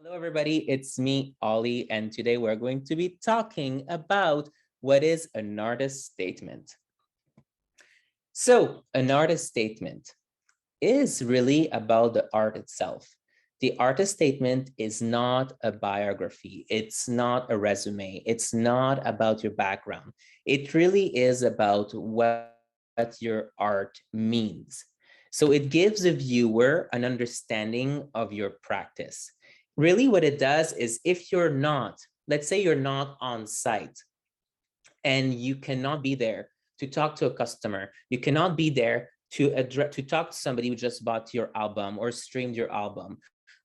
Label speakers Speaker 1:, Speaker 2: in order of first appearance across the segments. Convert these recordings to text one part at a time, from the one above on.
Speaker 1: Hello, everybody. It's me, Ollie, and today we're going to be talking about what is an artist statement. So, an artist statement is really about the art itself. The artist statement is not a biography. It's not a resume. It's not about your background. It really is about what your art means. So it gives a viewer an understanding of your practice. Really what it does is if you're not, let's say you're not on site and you cannot be there to talk to a customer, you cannot be there to talk to somebody who just bought your album or streamed your album,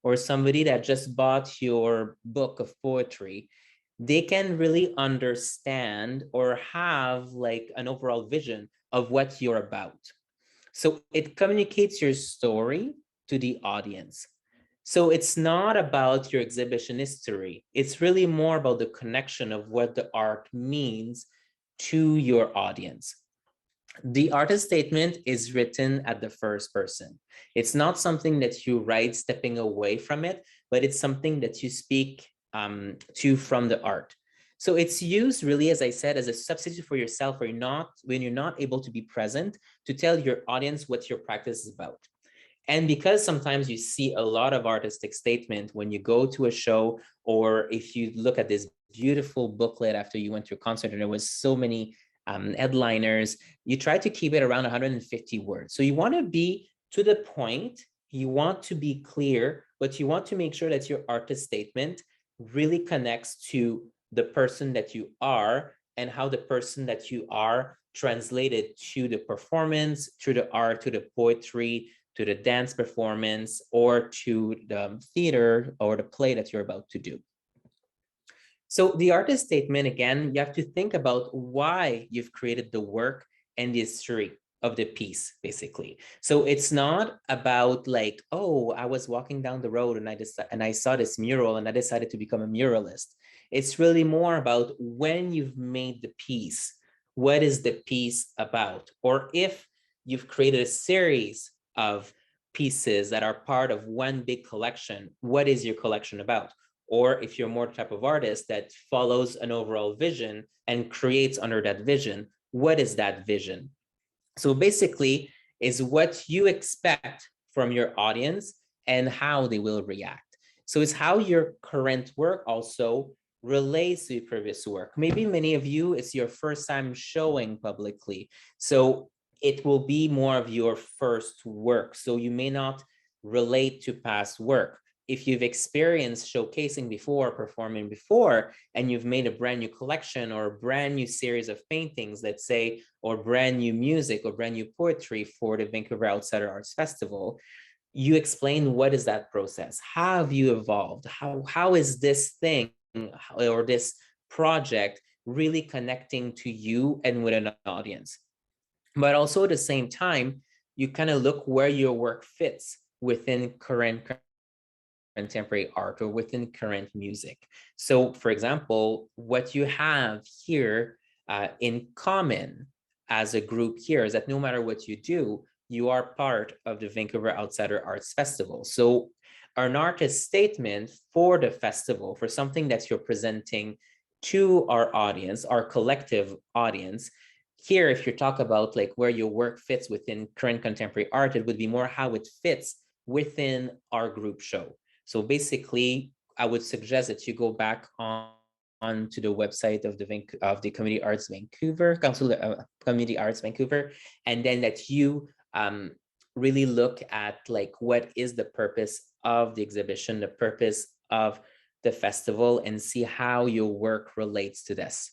Speaker 1: or somebody that just bought your book of poetry, they can really understand or have like an overall vision of what you're about. So it communicates your story to the audience. So it's not about your exhibition history. It's really more about the connection of what the art means to your audience. The artist statement is written at the first person. It's not something that you write stepping away from it, but it's something that you speak to from the art. So it's used really, as I said, as a substitute for yourself when you're not able to be present, to tell your audience what your practice is about. And because sometimes you see a lot of artistic statement when you go to a show, or if you look at this beautiful booklet after you went to a concert and there was so many headliners, you try to keep it around 150 words. So you want to be to the point, you want to be clear, but you want to make sure that your artist statement really connects to the person that you are and how the person that you are translated to the performance, to the art, to the poetry, to the dance performance, or to the theater or the play that you're about to do. So the artist statement, again, you have to think about why you've created the work and the history of the piece, basically. So it's not about like, oh, I was walking down the road and I saw this mural and I decided to become a muralist. It's really more about when you've made the piece, what is the piece about? Or if you've created a series of pieces that are part of one big collection, what is your collection about? Or if you're more type of artist that follows an overall vision and creates under that vision, what is that vision? So basically is what you expect from your audience and how they will react. So it's how your current work also relates to previous work. Maybe many of you, it's your first time showing publicly. So it will be more of your first work. So you may not relate to past work. If you've experienced showcasing before, performing before, and you've made a brand new collection or a brand new series of paintings, let's say, or brand new music or brand new poetry for the Vancouver Outsider Arts Festival, you explain what is that process? How have you evolved? How is this thing or this project really connecting to you and with an audience? But also at the same time, you kind of look where your work fits within current contemporary art or within current music. So for example, what you have here in common as a group here is that no matter what you do, you are part of the Vancouver Outsider Arts Festival. So an artist statement for the festival, for something that you're presenting to our audience, our collective audience, here, if you talk about like where your work fits within current contemporary art, it would be more how it fits within our group show. So basically, I would suggest that you go back on to the website of the Community Arts Vancouver, Council Community Arts Vancouver, and then that you really look at like what is the purpose of the exhibition, the purpose of the festival, and see how your work relates to this.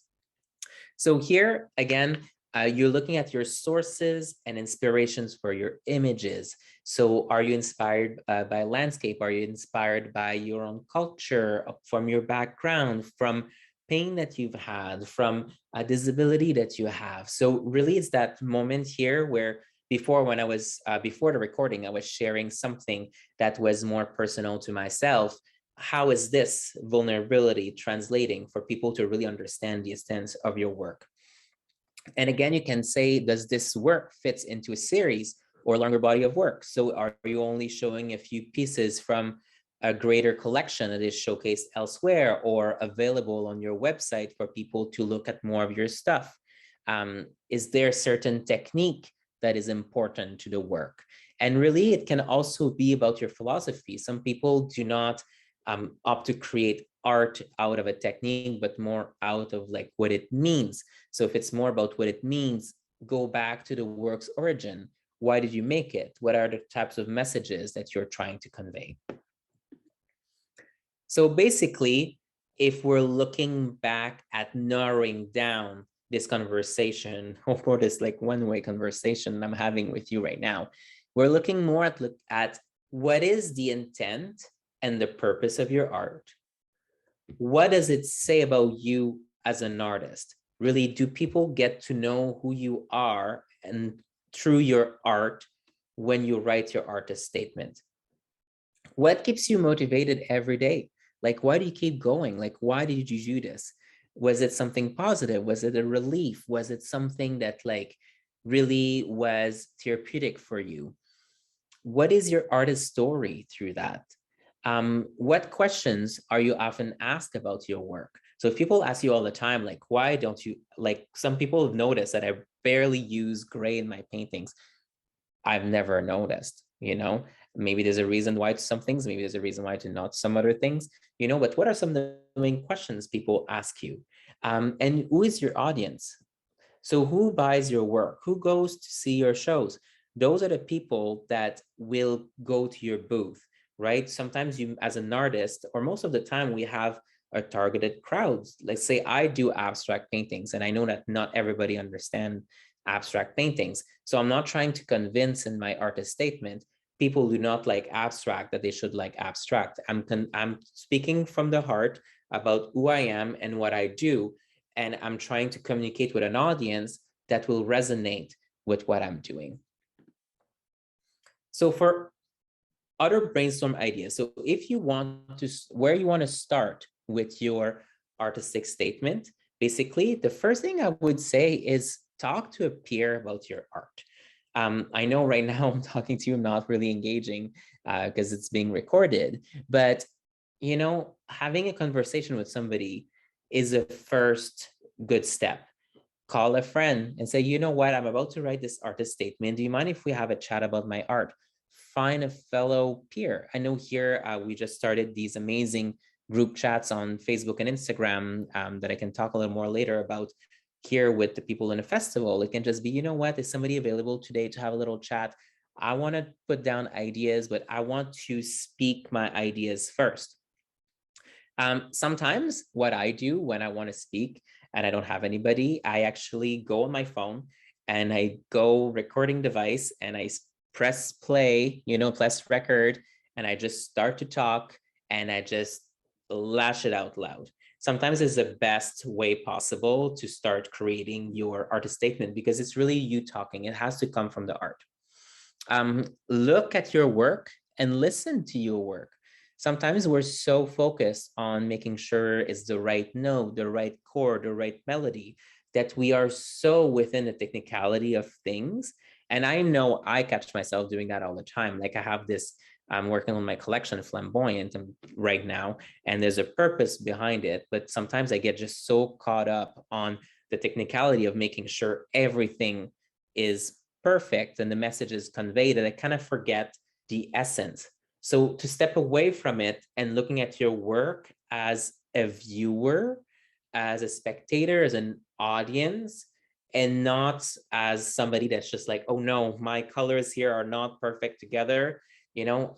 Speaker 1: So here again, you're looking at your sources and inspirations for your images. So are you inspired by landscape? Are you inspired by your own culture, from your background, from pain that you've had, from a disability that you have? So really it's that moment here where before when I was, before the recording, I was sharing something that was more personal to myself. How is this vulnerability translating for people to really understand the extent of your work? And again, you can say, does this work fits into a series or longer body of work? So are you only showing a few pieces from a greater collection that is showcased elsewhere or available on your website for people to look at more of your stuff? Is there a certain technique that is important to the work? And really, it can also be about your philosophy. Some people do not opt to create art out of a technique, but more out of like what it means. So if it's more about what it means, go back to the work's origin. Why did you make it? What are the types of messages that you're trying to convey? So basically, if we're looking back at narrowing down this conversation, or this like one-way conversation I'm having with you right now, we're looking more at what is the intent and the purpose of your art. What does it say about you as an artist? Really, do people get to know who you are and through your art when you write your artist statement? What keeps you motivated every day? Like, why do you keep going? Like, why did you do this? Was it something positive? Was it a relief? Was it something that like really was therapeutic for you? What is your artist story through that? What questions are you often asked about your work? So if people ask you all the time, like, why don't you, like some people have noticed that I barely use gray in my paintings. I've never noticed, you know, maybe there's a reason why to some things, maybe there's a reason why to not some other things, you know, but what are some of the main questions people ask you? And who is your audience? So who buys your work? Who goes to see your shows? Those are the people that will go to your booth, right? Sometimes you, as an artist, or most of the time we have a targeted crowds. Let's say I do abstract paintings, and I know that not everybody understands abstract paintings. So I'm not trying to convince in my artist statement people do not like abstract that they should like abstract. I'm speaking from the heart about who I am and what I do, and I'm trying to communicate with an audience that will resonate with what I'm doing. So for other brainstorm ideas, so if you want to, where you want to start with your artistic statement, basically the first thing I would say is talk to a peer about your art. I know right now I'm talking to you, I'm not really engaging because it's being recorded, but you know, having a conversation with somebody is a first good step. Call a friend and say, you know what, I'm about to write this artist statement. Do you mind if we have a chat about my art? Find a fellow peer. I know here we just started these amazing group chats on Facebook and Instagram that I can talk a little more later about here with the people in a festival. It can just be, you know what, is somebody available today to have a little chat? I want to put down ideas, but I want to speak my ideas first. Sometimes what I do when I want to speak and I don't have anybody, I actually go on my phone and I go recording device and I press play, you know, press record, and I just start to talk and I just lash it out loud. Sometimes it's the best way possible to start creating your artist statement because it's really you talking. It has to come from the art. Look at your work and listen to your work. Sometimes we're so focused on making sure it's the right note, the right chord, the right melody, that we are so within the technicality of things. And I know I catch myself doing that all the time. Like I have this, I'm working on my collection, Flamboyant, right now, and there's a purpose behind it. But sometimes I get just so caught up on the technicality of making sure everything is perfect and the message is conveyed that I kind of forget the essence. So to step away from it and looking at your work as a viewer, as a spectator, as an audience, and not as somebody that's just like, oh no, my colors here are not perfect together. You know,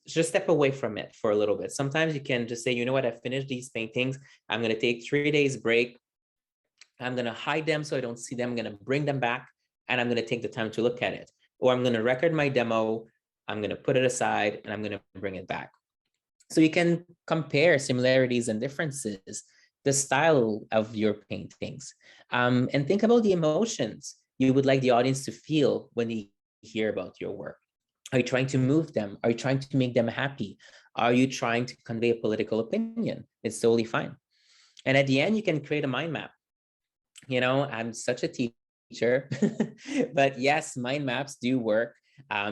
Speaker 1: just step away from it for a little bit. Sometimes you can just say, you know what, I finished these paintings. I'm going to take 3 days break. I'm going to hide them so I don't see them. I'm going to bring them back and I'm going to take the time to look at it. Or I'm going to record my demo. I'm going to put it aside and I'm going to bring it back. So you can compare similarities and differences, the style of your paintings, and think about the emotions you would like the audience to feel when they hear about your work. Are you trying to move them? Are you trying to make them happy? Are you trying to convey a political opinion? It's totally fine. And at the end, you can create a mind map. You know, I'm such a teacher, but yes, mind maps do work.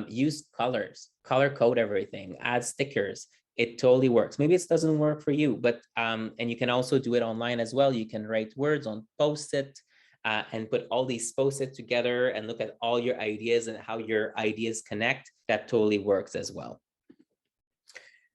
Speaker 1: Use colors, color code everything, add stickers. It totally works. Maybe it doesn't work for you, but and you can also do it online as well. You can write words on Post-it and put all these Post-it together and look at all your ideas and how your ideas connect. That totally works as well.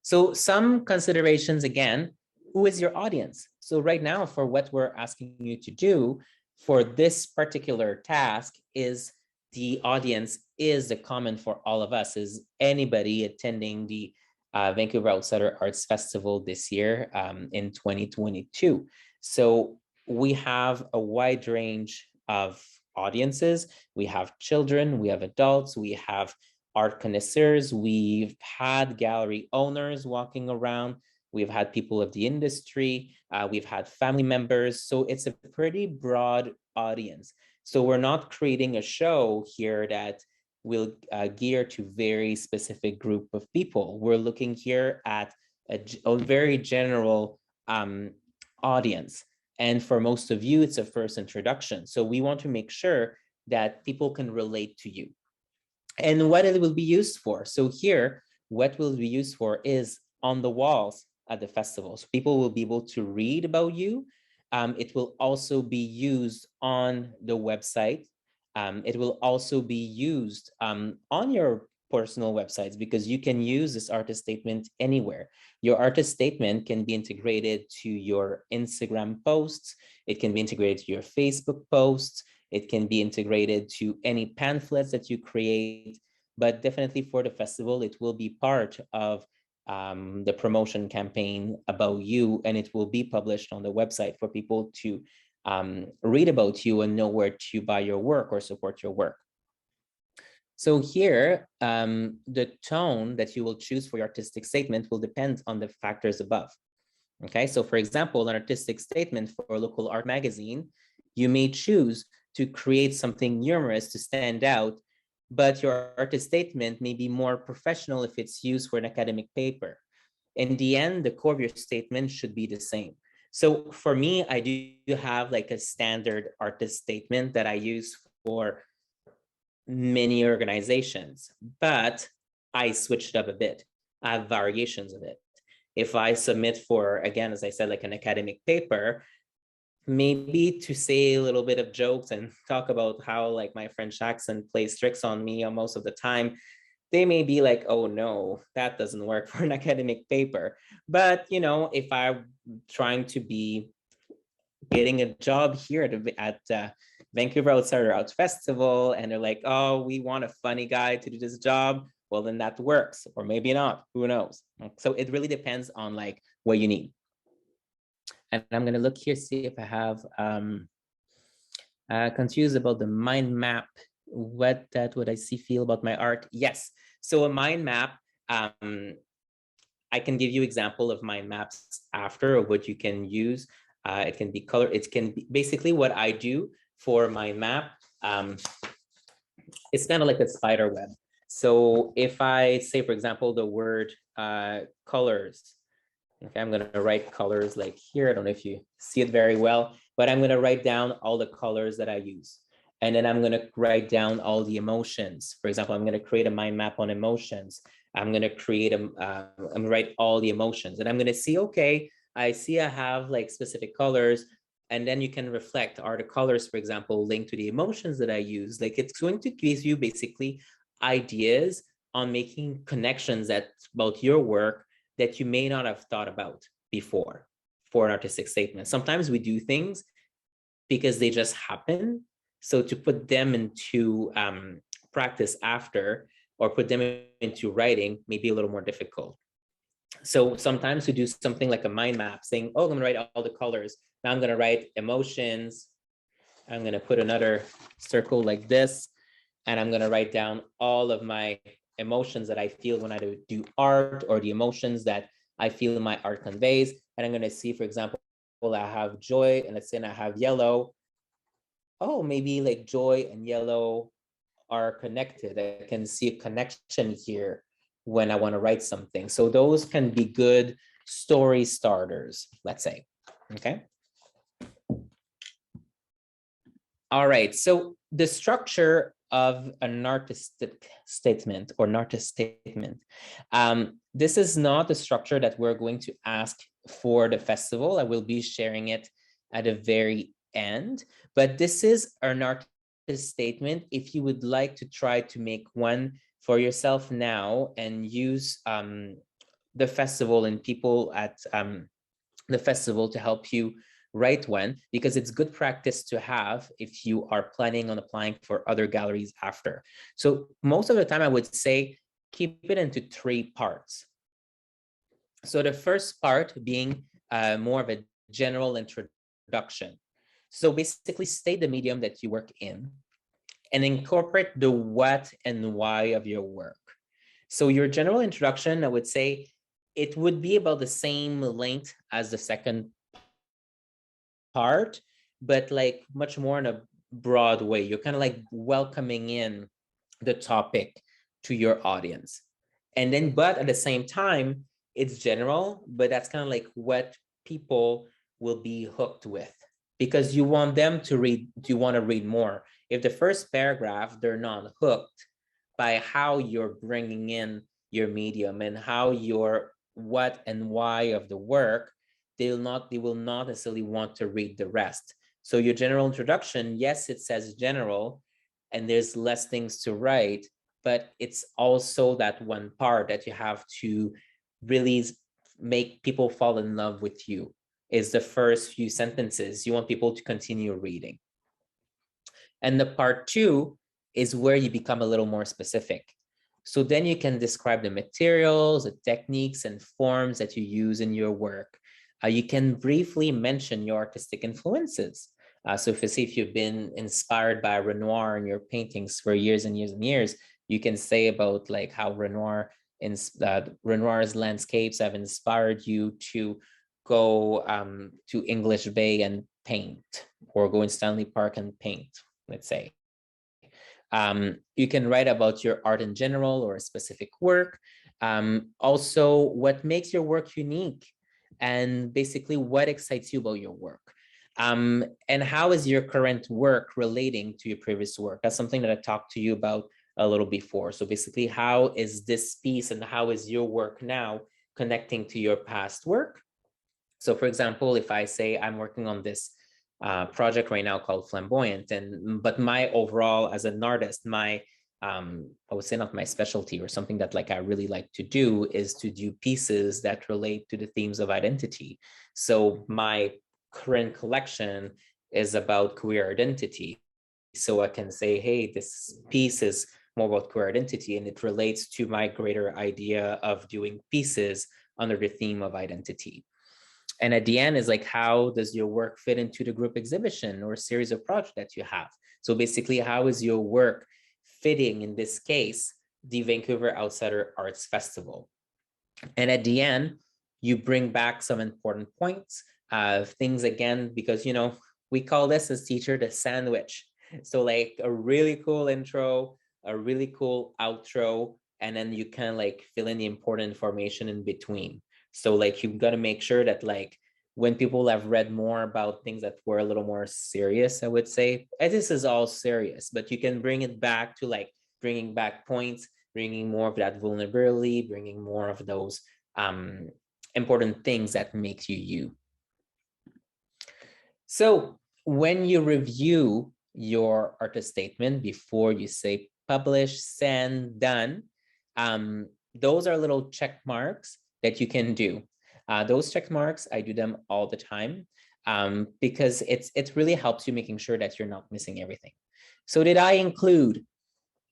Speaker 1: So some considerations again, who is your audience? So right now, for what we're asking you to do for this particular task is the audience is the common for all of us, is anybody attending the Vancouver Outsider Arts Festival this year in 2022. So we have a wide range of audiences. We have children, we have adults, we have art connoisseurs, we've had gallery owners walking around, we've had people of the industry, we've had family members. So it's a pretty broad audience. So we're not creating a show here that will gear to very specific group of people. We're looking here at a very general audience. And for most of you, it's a first introduction. So we want to make sure that people can relate to you. And what it will be used for. So here, what will be used for is on the walls at the festival. So people will be able to read about you. It will also be used on the website. It will also be used on your personal websites, because you can use this artist statement anywhere. Your artist statement can be integrated to your Instagram posts. It can be integrated to your Facebook posts. It can be integrated to any pamphlets that you create, but definitely for the festival, it will be part of the promotion campaign about you, and it will be published on the website for people to read about you and know where to buy your work or support your work. So here, the tone that you will choose for your artistic statement will depend on the factors above. Okay, so for example, an artistic statement for a local art magazine, you may choose to create something humorous to stand out, but your artist statement may be more professional if it's used for an academic paper. In the end, the core of your statement should be the same. So for me, I do have like a standard artist statement that I use for many organizations, but I switched up a bit. I have variations of it. If I submit for, again, as I said, like an academic paper, maybe to say a little bit of jokes and talk about how like my friend Jackson plays tricks on me most of the time, they may be like, oh no, that doesn't work for an academic paper. But, you know, if I'm trying to be getting a job here at Vancouver Outsider Arts Festival, and they're like, oh, we want a funny guy to do this job, well, then that works, or maybe not, who knows? So it really depends on like what you need. And I'm gonna look here, see if I have confused about the mind map. What would I see feel about my art? Yes, so a mind map, I can give you example of mind maps after, or what you can use. It can be color, it can be basically what I do for my map. It's kind of like a spider web. So if I say, for example, the word colors, okay, I'm gonna write colors like here. I don't know if you see it very well, but I'm gonna write down all the colors that I use. And then I'm gonna write down all the emotions. For example, I'm gonna create a mind map on emotions. I'm gonna create I'm gonna write all the emotions, and I'm gonna see, okay, I see I have like specific colors, and then you can reflect, are the colors, for example, linked to the emotions that I use? Like it's going to give you basically ideas on making connections about your work that you may not have thought about before for an artistic statement. Sometimes we do things because they just happen. So to put them into practice after, or put them into writing, may be a little more difficult. So sometimes we do something like a mind map, saying, oh, I'm gonna write all the colors. Now I'm gonna write emotions. I'm gonna put another circle like this, and I'm gonna write down all of my emotions that I feel when I do art, or the emotions that I feel my art conveys. And I'm gonna see, for example, I have joy, and let's say I have yellow. Oh, maybe like joy and yellow are connected. I can see a connection here when I want to write something. So those can be good story starters, let's say, okay? All right, so the structure of an artistic statement or an artist statement. This is not the structure that we're going to ask for the festival. I will be sharing it at the very end, but this is an artist statement if you would like to try to make one for yourself now and use the festival and people at the festival to help you write one, because it's good practice to have if you are planning on applying for other galleries after. So most of the time I would say keep it into 3 parts. So the first part being more of a general introduction. So basically state the medium that you work in and incorporate the what and why of your work. So your general introduction, I would say it would be about the same length as the second part, but like much more in a broad way. You're kind of like welcoming in the topic to your audience. And then, but at the same time, it's general, but that's kind of like what people will be hooked with, because you want them to read, you want to read more. If the first paragraph, they're not hooked by how you're bringing in your medium and how your what and why of the work, they will not necessarily want to read the rest. So your general introduction, yes, it says general and there's less things to write, but it's also that one part that you have to really make people fall in love with you, is the first few sentences. You want people to continue reading. And the part 2 is where you become a little more specific. So then you can describe the materials, the techniques and forms that you use in your work. You can briefly mention your artistic influences. So if you've been inspired by Renoir in your paintings for years and years and years, you can say about like how Renoir's landscapes have inspired you to go to English Bay and paint, or go in Stanley Park and paint, let's say. You can write about your art in general or a specific work. Also, what makes your work unique, and basically what excites you about your work. And how is your current work relating to your previous work? That's something that I talked to you about a little before. So basically, how is this piece and how is your work now connecting to your past work? So for example, if I say I'm working on this project right now called Flamboyant, but my overall as an artist, my I would say not my specialty or something that like I really like to do is to do pieces that relate to the themes of identity. So my current collection is about queer identity. So I can say, hey, this piece is more about queer identity, and it relates to my greater idea of doing pieces under the theme of identity. And at the end is like, how does your work fit into the group exhibition or series of projects that you have? So basically, how is your work fitting, in this case, the Vancouver Outsider Arts Festival? And at the end, you bring back some important points of things again, because, you know, we call this as teacher the sandwich. So like a really cool intro, a really cool outro, and then you kind of like fill in the important information in between. So like you've got to make sure that like when people have read more about things that were a little more serious, I would say, and this is all serious, but you can bring it back to like bringing back points, bringing more of that vulnerability, bringing more of those important things that make you you. So when you review your artist statement before you say publish, send, done, those are little check marks that you can do. Those check marks, I do them all the time because it really helps you making sure that you're not missing everything. So did I include,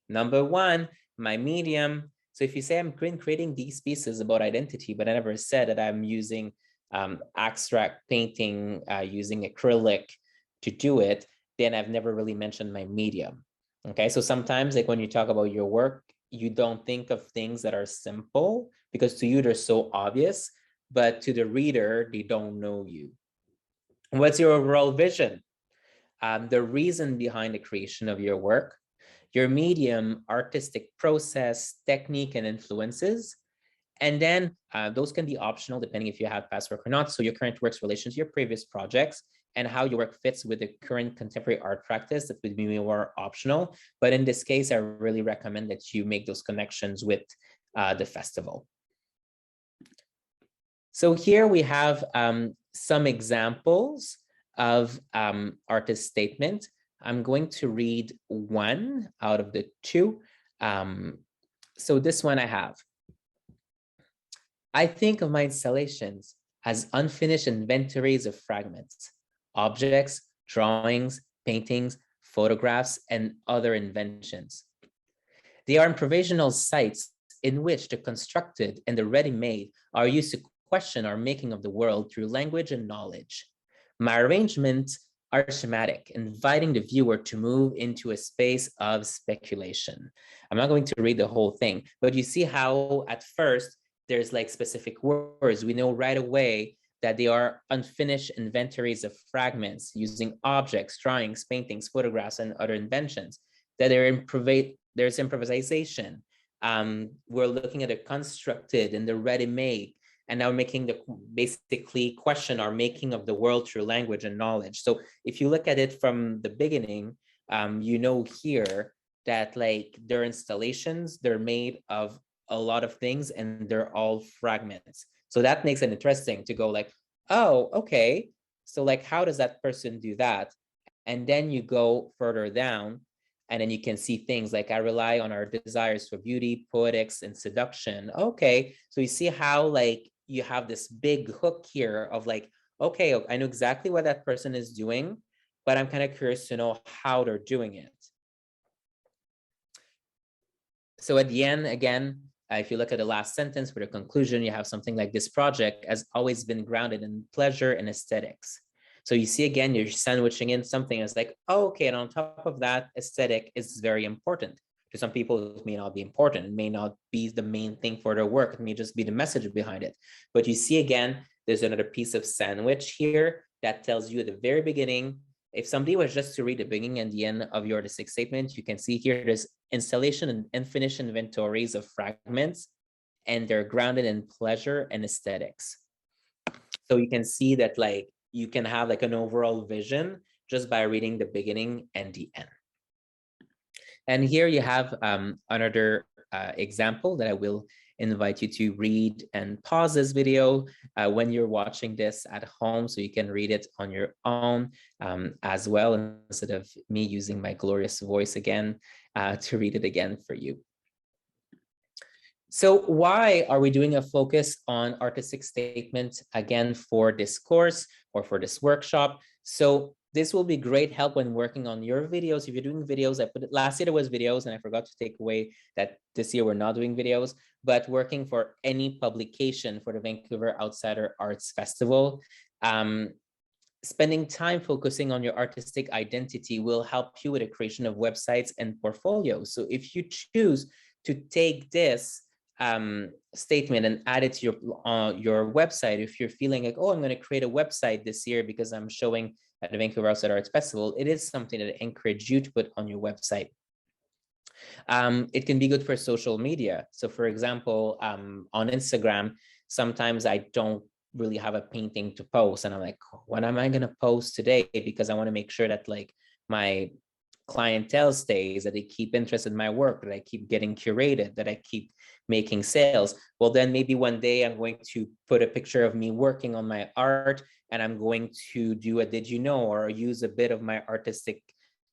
Speaker 1: number 1, my medium? So if you say I'm creating these pieces about identity, but I never said that I'm using abstract painting, using acrylic to do it, then I've never really mentioned my medium. Okay, so sometimes like when you talk about your work, you don't think of things that are simple because to you they're so obvious, but to the reader, they don't know you. What's your overall vision? The reason behind the creation of your work, your medium, artistic process, technique, and influences, And then those can be optional depending if you have past work or not. So your current work's relation to your previous projects and how your work fits with the current contemporary art practice, that would be more optional. But in this case, I really recommend that you make those connections with the festival. So here we have some examples of artist statement. I'm going to read one out of the two. So this one I have. I think of my installations as unfinished inventories of fragments, objects, drawings, paintings, photographs, and other inventions. They are provisional sites in which the constructed and the ready-made are used to question our making of the world through language and knowledge. My arrangements are schematic, inviting the viewer to move into a space of speculation. I'm not going to read the whole thing, but you see how at first there's like specific words. We know right away that they are unfinished inventories of fragments using objects, drawings, paintings, photographs, and other inventions. That there's improvisation. We're looking at the constructed and the ready-made, and now making the basically question our making of the world through language and knowledge. So if you look at it from the beginning, you know here that like their installations, they're made of a lot of things and they're all fragments. So that makes it interesting to go like, oh, okay. So like, how does that person do that? And then you go further down and then you can see things like I rely on our desires for beauty, poetics, and seduction. Okay, so you see how like you have this big hook here of like, okay, I know exactly what that person is doing, but I'm kind of curious to know how they're doing it. So at the end, again, if you look at the last sentence for the conclusion, you have something like this project has always been grounded in pleasure and aesthetics. So you see, again, you're sandwiching in something that's like, oh, okay, and on top of that, aesthetic is very important. To some people, it may not be important. It may not be the main thing for their work. It may just be the message behind it. But you see, again, there's another piece of sandwich here that tells you at the very beginning, if somebody was just to read the beginning and the end of your artistic statement, you can see here there's installation and unfinished inventories of fragments, and they're grounded in pleasure and aesthetics. So you can see that like you can have like an overall vision just by reading the beginning and the end. And here you have another example that I will invite you to read and pause this video when you're watching this at home so you can read it on your own as well, instead of me using my glorious voice again to read it again for you. So why are we doing a focus on artistic statement again for this course or for this workshop? So this will be great help when working on your videos. If you're doing videos, I put it last year there was videos and I forgot to take away that this year we're not doing videos, but working for any publication for the Vancouver Outsider Arts Festival, spending time focusing on your artistic identity will help you with the creation of websites and portfolios. So if you choose to take this statement and add it to your website, if you're feeling like, oh, I'm going to create a website this year because I'm showing at the Vancouver Outsider Arts Festival, it is something that I encourage you to put on your website. It can be good for social media. So for example, on Instagram, sometimes I don't really have a painting to post and I'm like, when am I going to post today? Because I want to make sure that like my clientele stays, that they keep interested in my work, that I keep getting curated, that I keep making sales. Well, then maybe one day I'm going to put a picture of me working on my art and I'm going to do a did you know, or use a bit of my artistic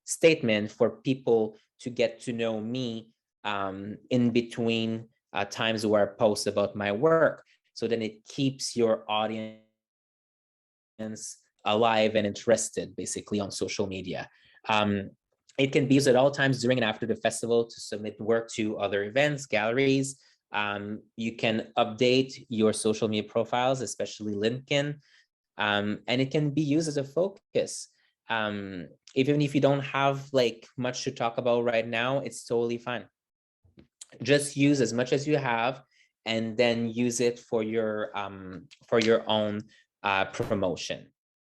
Speaker 1: statement for people to get to know me in between times where I post about my work. So then it keeps your audience alive and interested basically on social media. It can be used at all times during and after the festival to submit work to other events, galleries. You can update your social media profiles, especially LinkedIn, and it can be used as a focus. Even if you don't have like much to talk about right now, it's totally fine. Just use as much as you have and then use it for your own promotion.